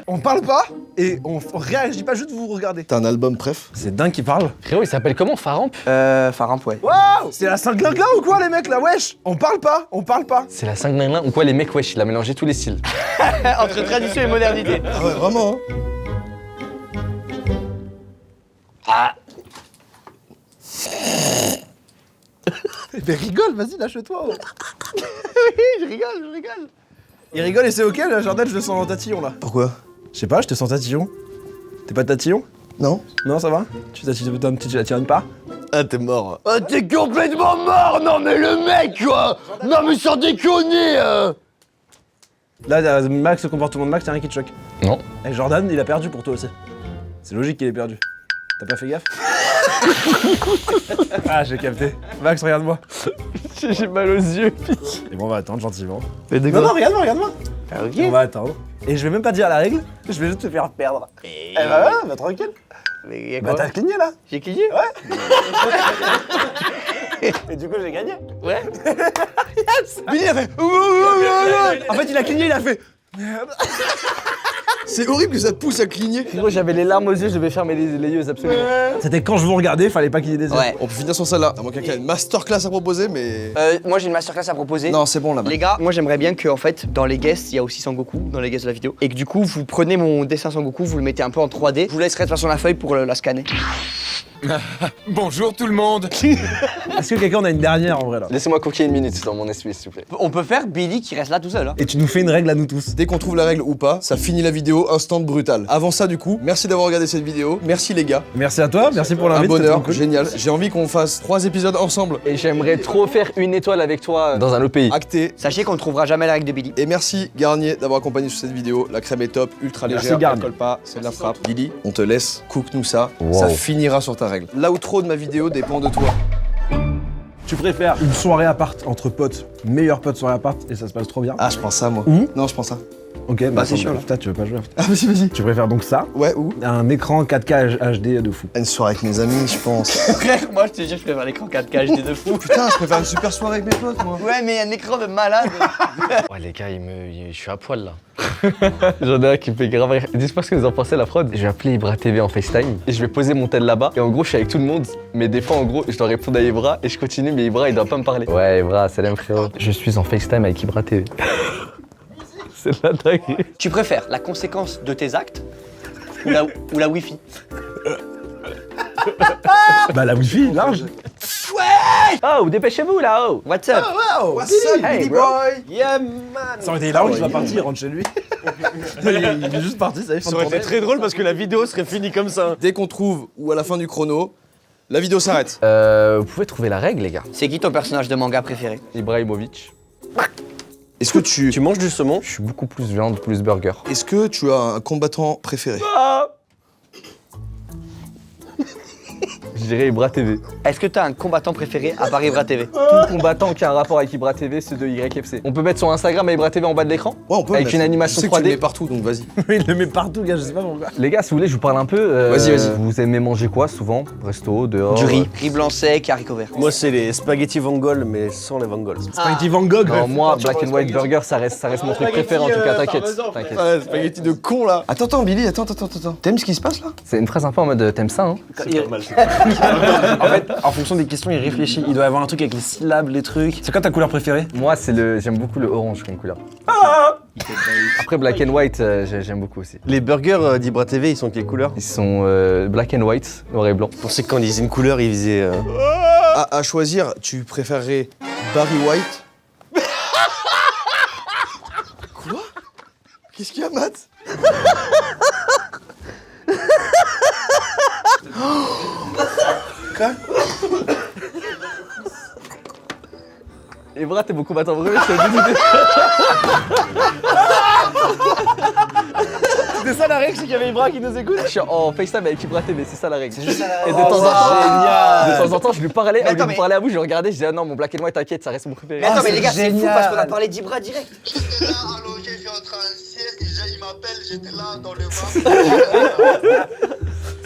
On parle pas et on réagit pas, juste vous regardez. T'as un album préf? C'est dingue qui parle. Frérot, il s'appelle comment, Faramp? Faramp, ouais. Waouh! C'est la Saint-Glinglin ou quoi les mecs là, wesh? On parle pas. C'est la 5 9 ou quoi, les mecs, wesh, il a mélangé tous les styles. Entre tradition et modernité. Ah ouais, vraiment, hein? Mais rigole, vas-y, lâche-toi. je rigole. Il rigole et c'est ok là, Jordan, je le sens dans tatillon là. Pourquoi? Je sais pas, je te sens tatillon. T'es pas tatillon? Non? Non, ça va? Tu t'attirines pas? Ah, t'es mort. Oh, t'es complètement mort. Non mais le mec quoi. Non mais sans déconner. Là, Max, le comportement de Max, y'a rien qui te choque. Non. Et Jordan, il a perdu pour toi aussi. C'est logique qu'il ait perdu. T'as pas fait gaffe? Ah, j'ai capté. Max, regarde-moi. J'ai mal aux yeux. Et bon, on va attendre gentiment. Mais de Non, non, regarde-moi. Ok. On va attendre. Et je vais même pas dire la règle, je vais juste te faire perdre. Eh bah, ouais, bah tranquille. Mais y a Bah, quoi? t'as cligné là. J'ai cligné? Et du coup, j'ai gagné. Ouais. Billy a fait... En fait, il a cligné, il a fait. C'est horrible que ça te pousse à cligner. Frérot, j'avais les larmes aux yeux, je devais fermer les yeux absolument. C'était quand je vous regardais, fallait pas qu'il y ait des yeux. Ouais. On peut finir sur celle-là. À moins que quelqu'un ait une masterclass à proposer, mais... Moi j'ai une masterclass à proposer. Non, c'est bon là-bas. Les gars, moi j'aimerais bien que en fait dans les guests, il y a aussi Sangoku dans les guests de la vidéo et que du coup vous prenez mon dessin Sangoku, vous le mettez un peu en 3D. Je vous laisserai de toute façon la feuille pour la scanner. Bonjour tout le monde. Est-ce que quelqu'un en a une dernière en vrai là? Laissez-moi coquiller une minute dans mon esprit, s'il vous plaît. On peut faire Billy qui reste là tout seul. Hein. Et tu nous fais une règle à nous tous. Dès qu'on trouve la règle ou pas, ça finit la vidéo instant brutal. Avant ça, du coup, merci d'avoir regardé cette vidéo. Merci les gars. Merci à toi, merci pour Un l'invite. bonheur, c'était cool. génial. J'ai envie qu'on fasse 3 épisodes ensemble. Et j'aimerais trop faire une étoile avec toi dans un autre pays. Acté. Sachez qu'on ne trouvera jamais la règle de Billy. Et merci Garnier d'avoir accompagné sur cette vidéo. La crème est top, ultra Merci, légère, Garnier. elle colle pas, c'est de la frappe. Billy, on te laisse, cook-nous ça. Wow. Ça finira sur ta règle. L'outro de ma vidéo dépend de toi. Tu préfères une soirée à part entre potes, meilleure pote soirée à part et ça se passe trop bien? Ah, je prends ça moi. Ou Non, je prends ça. Ok, bah c'est sûr, là. Putain, tu veux pas jouer? Ah, vas-y. Tu préfères donc ça? Ouais, ou Un écran 4K HD de fou. une soirée avec mes amis, je pense. Frère, moi je te dis, je préfère l'écran 4K HD de fou. Putain, je préfère une super soirée avec mes potes, moi. Ouais, mais un écran de malade. Ouais, les gars, je suis à poil là. J'en ai un qui me fait grave rire. Dites-moi ce que vous en pensez, la fraude. Je vais appeler Ibra TV en FaceTime et je vais poser mon tel là-bas. Et en gros, je suis avec tout le monde, mais des fois, en gros, je dois répondre à Ibra et je continue, mais Ibra, il doit pas me parler. Ouais, Ibra, salam frérot. Je suis en FaceTime avec Ibra TV. C'est la dingue. Tu préfères la conséquence de tes actes ou la Wi-Fi? Bah la wifi, large. Oh, dépêchez-vous là, oh. What's up? What's up, Hey, Billy bro. boy? Yeah man. Ça aurait été large, il va partir, il rentre chez lui. il est juste parti, ça y est, Ça aurait été très drôle parce que la vidéo serait finie comme ça. Dès qu'on trouve ou à la fin du chrono, la vidéo s'arrête. Vous pouvez trouver la règle, les gars. C'est qui ton personnage de manga préféré? Ibrahimovic. Est-ce que tu manges du saumon? Je suis beaucoup plus viande, plus burger. Est-ce que tu as un combattant préféré? Je dirais Ibra TV. Est-ce que t'as un combattant préféré à part Ibra TV? Tout combattant qui a un rapport avec Ibra TV, c'est de YFC. On peut mettre son Instagram à Ibra TV en bas de l'écran? Ouais, on peut. Avec mettre. une animation Je sais que tu 3D. le mets partout, donc vas-y. Il le met partout, gars, je sais pas pourquoi. Les gars, si vous voulez, je vous parle un peu. Vas-y, vas-y. Vous aimez manger quoi souvent? Resto, dehors? Du riz. Riz blanc sec, haricots verts. Moi, c'est les spaghettis Vangol, mais sans les Vangol. Spaghetti Van Gogh. Non, moi, Black and White Burger, ça reste mon truc préféré en tout cas, t'inquiète. T'inquiète. Ouais, spaghetti de con là. Attends, Billy, attends. T'aimes ce qui se passe là? C'est une phrase un peu en mode t'aimes ça, hein? En fait, en fonction des questions, il réfléchit. Il doit avoir un truc avec les syllabes, les trucs. C'est quoi ta couleur préférée? Moi, j'aime beaucoup le orange comme couleur. Après, Black and White, j'aime beaucoup aussi. Les burgers d'Ibra TV, ils sont quelle couleur? Ils sont black and white, noir et blanc. Je pensais que quand ils disaient une couleur, ils faisaient. À choisir, tu préférerais Barry White. Quoi? Qu'est-ce qu'il y a, Matt? Quoi? Ibra, t'es mon combattant vrai, je te le dis. C'est ça la règle, c'est qu'il y avait Ibra qui nous écoute. Je suis en FaceTime avec Ibra TV, c'est ça la règle. C'est juste ça la règle. Et de temps en temps, je lui parlais, Mais au lieu attends, de mais- parler à vous, je le regardais, je disais ah non, mon Black and White, t'inquiète, ça reste mon préféré. Mais attends, mais les gars, c'est fou génial. parce qu'on a parlé d'Ibra direct. J'étais là, allongé, je suis en train de sieste, déjà il m'appelle, j'étais là dans le bar.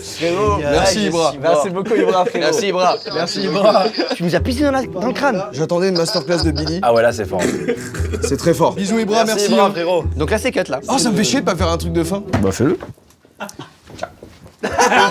Frérot, merci Ibra. Merci beaucoup Ibra, frérot. Merci Ibra. Merci Ibra. Tu nous as pissé dans le crâne. J'attendais une masterclass de Billy. Ah ouais, là c'est fort. C'est très fort. Bisous Ibra, merci. Ibra, frérot. Donc là, c'est cut là. Oh, ça me fait chier de pas faire un truc de fin. Bah fais-le.